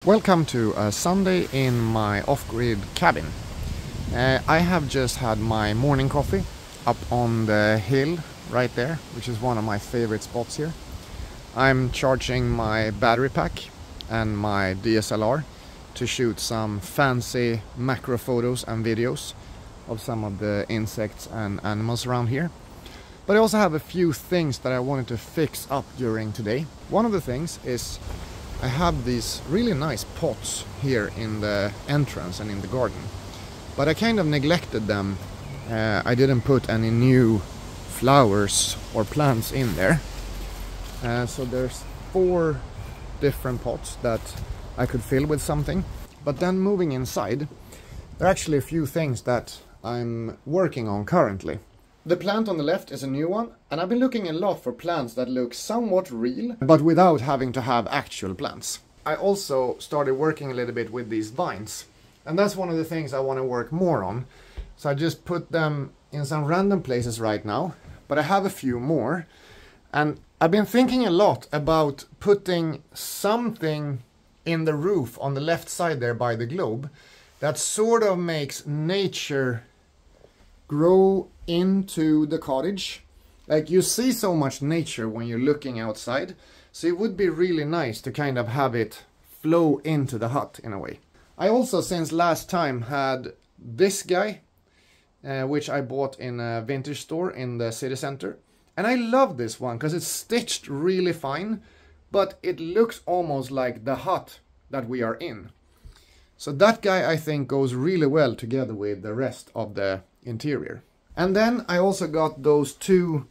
Welcome to a Sunday in my off-grid cabin. I have just had my morning coffee up on the hill right there, which is one of my favorite spots here. I'm charging my battery pack and my DSLR to shoot some fancy macro photos and videos of some of the insects and animals around here. But I also have a few things that I wanted to fix up during today. One of the things is I have these really nice pots here in the entrance and in the garden, but I kind of neglected them. I didn't put any new flowers or plants in there. So there's 4 different pots that I could fill with something. But then moving inside, there are actually a few things that I'm working on currently. The plant on the left is a new one, and I've been looking a lot for plants that look somewhat real, but without having to have actual plants. I also started working a little bit with these vines, and that's one of the things I want to work more on. So I just put them in some random places right now, but I have a few more. And I've been thinking a lot about putting something in the roof on the left side there by the globe that sort of makes nature grow into the cottage. Like, you see so much nature when you're looking outside, so it would be really nice to kind of have it flow into the hut in a way. I also, since last time, had this guy, which I bought in a vintage store in the city center. And I love this one because it's stitched really fine, but it looks almost like the hut that we are in. So that guy, I think, goes really well together with the rest of the interior. And then I also got those 2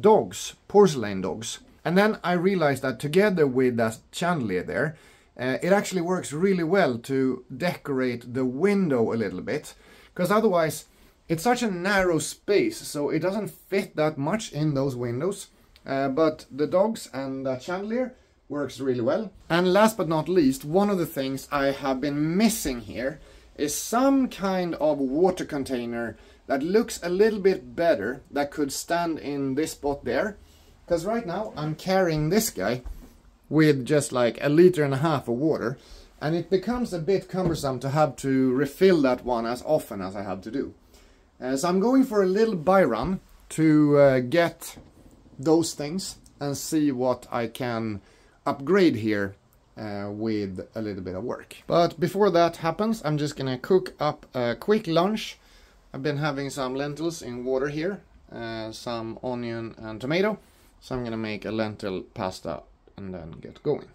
dogs, porcelain dogs. And then I realized that together with that chandelier there, it actually works really well to decorate the window a little bit. Because otherwise, it's such a narrow space, so it doesn't fit that much in those windows. But the dogs and the chandelier works really well. And last but not least, one of the things I have been missing here is some kind of water container that looks a little bit better, that could stand in this spot there. Because right now I'm carrying this guy with just like 1.5 liters of water, and it becomes a bit cumbersome to have to refill that one as often as I have to do. So I'm going for a little buy run to get those things and see what I can upgrade here with a little bit of work. But before that happens, I'm just gonna cook up a quick lunch. I've been having some lentils in water here, some onion and tomato, so I'm gonna make a lentil pasta and then get going.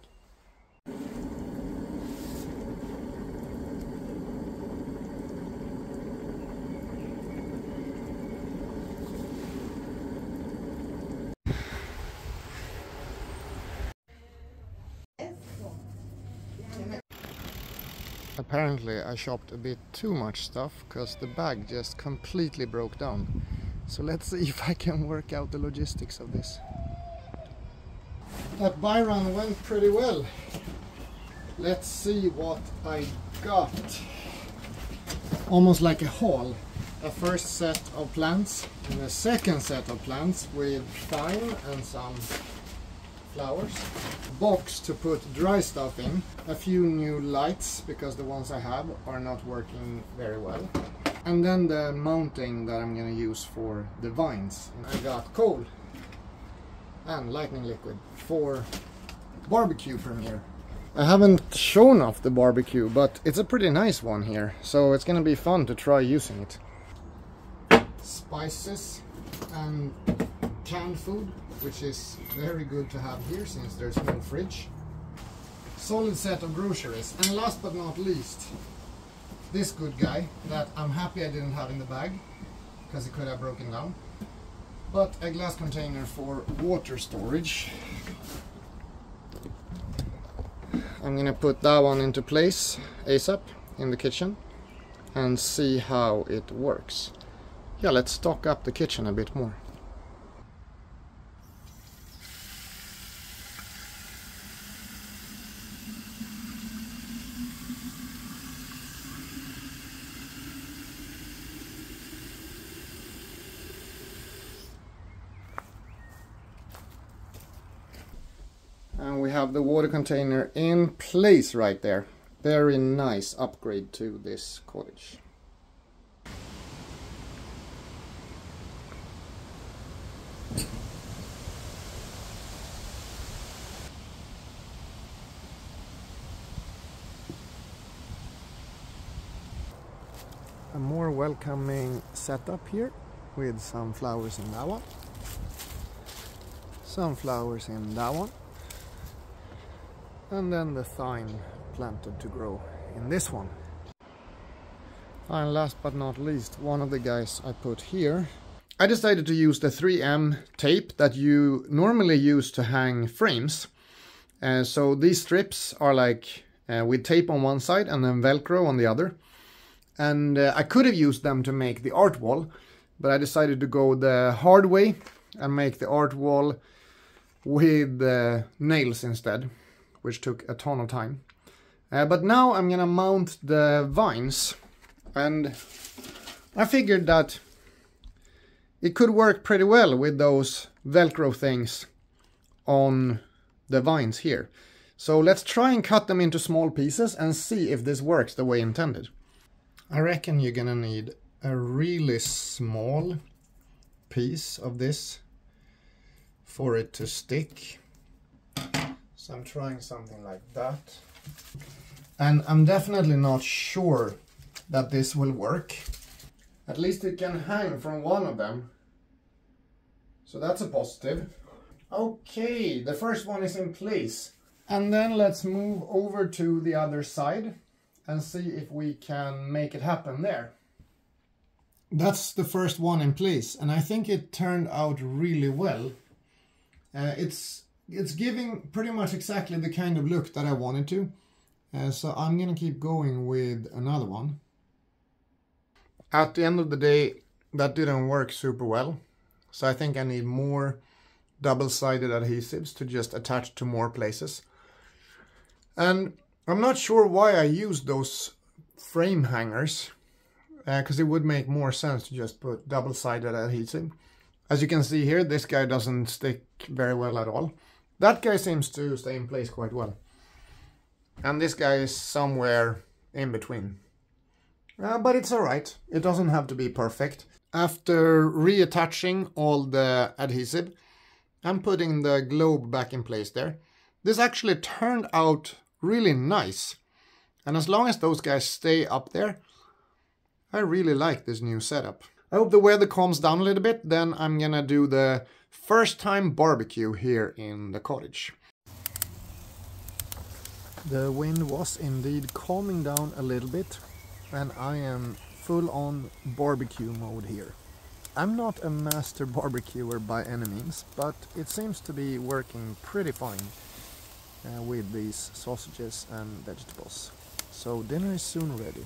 Apparently I shopped a bit too much stuff because the bag just completely broke down. So let's see if I can work out the logistics of this. That buy run went pretty well. Let's see what I got. Almost like a haul. A first set of plants and a second set of plants with thyme and some flowers. Box to put dry stuff in. A few new lights because the ones I have are not working very well. And then the mounting that I'm going to use for the vines. I got coal and lightning liquid for BBQ Premier. I haven't shown off the barbecue, but it's a pretty nice one here, so it's going to be fun to try using it. Spices and canned food, which is very good to have here since there's no fridge. Solid set of groceries, and last but not least, this good guy that I'm happy I didn't have in the bag because it could have broken down, but a glass container for water storage. I'm gonna put that one into place ASAP in the kitchen and see how it works. Yeah, let's stock up the kitchen a bit more. And we have the water container in place right there. Very nice upgrade to this cottage. A more welcoming setup here with some flowers in that one, some flowers in that one, and then the thyme planted to grow in this one. And last but not least, one of the guys I put here. I decided to use the 3M tape that you normally use to hang frames. So these strips are like with tape on one side and then Velcro on the other. And I could have used them to make the art wall, but I decided to go the hard way and make the art wall with nails instead, which took a ton of time. But now I'm gonna mount the vines, and I figured that it could work pretty well with those Velcro things on the vines here. So let's try and cut them into small pieces and see if this works the way intended. I reckon you're gonna need a really small piece of this for it to stick. So I'm trying something like that. And I'm definitely not sure that this will work. At least it can hang from one of them. So that's a positive. Okay, the first one is in place. And then let's move over to the other side and see if we can make it happen there. That's the first one in place, and I think it turned out really well. It's giving pretty much exactly the kind of look that I wanted to. So I'm gonna keep going with another one. At the end of the day, that didn't work super well. So I think I need more double-sided adhesives to just attach to more places. And I'm not sure why I used those frame hangers, because it would make more sense to just put double-sided adhesive. As you can see here, this guy doesn't stick very well at all. That guy seems to stay in place quite well. And this guy is somewhere in between. But it's alright, it doesn't have to be perfect. After reattaching all the adhesive and putting the globe back in place there, this actually turned out really nice. And as long as those guys stay up there, I really like this new setup. I hope the weather calms down a little bit, then I'm gonna do the first time barbecue here in the cottage. The wind was indeed calming down a little bit, and I am full on barbecue mode here. I'm not a master barbecuer by any means, but it seems to be working pretty fine with these sausages and vegetables. So dinner is soon ready.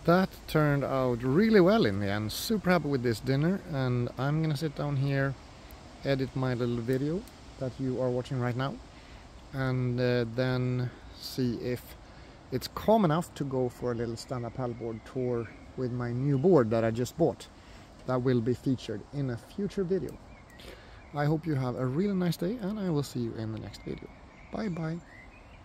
That turned out really well in the end. Super happy with this dinner, and I'm gonna sit down here, edit my little video that you are watching right now, and then see if it's calm enough to go for a little stand-up paddleboard tour with my new board that I just bought. That will be featured in a future video. I hope you have a really nice day, and I will see you in the next video. Bye bye.